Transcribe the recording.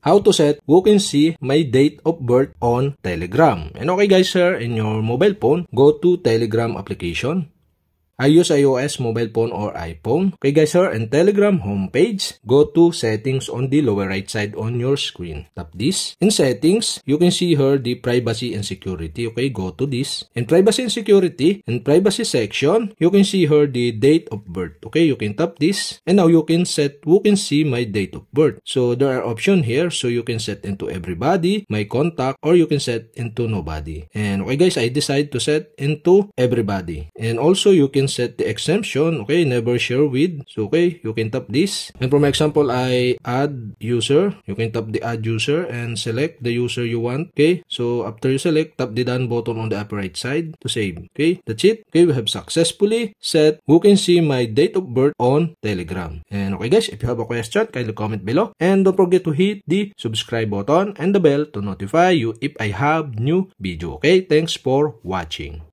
how to set who can see my date of birth on Telegram. And okay guys, here in your mobile phone, go to Telegram application. I use iOS mobile phone or iPhone. Okay guys, here in Telegram homepage, go to settings on the lower right side on your screen. Tap this. In settings, you can see here the privacy and security. Okay, go to this. In privacy and security, in privacy section, you can see here the date of birth. Okay, you can tap this. And now you can set who can see my date of birth. So there are options here. So you can set into everybody, my contact, or you can set into nobody. And okay guys, I decide to set into everybody. And also you can set the exemption, okay, never share with. So okay, you can tap this. And for my example, I add user. You can tap the add user and select the user you want. Okay, so after you select, tap the done button on the upper right side to save. Okay, that's it. Okay, we have successfully set who can see my date of birth on Telegram. And okay guys, if you have a question, kindly comment below. And don't forget to hit the subscribe button and the bell to notify you if I have new video. Okay, thanks for watching.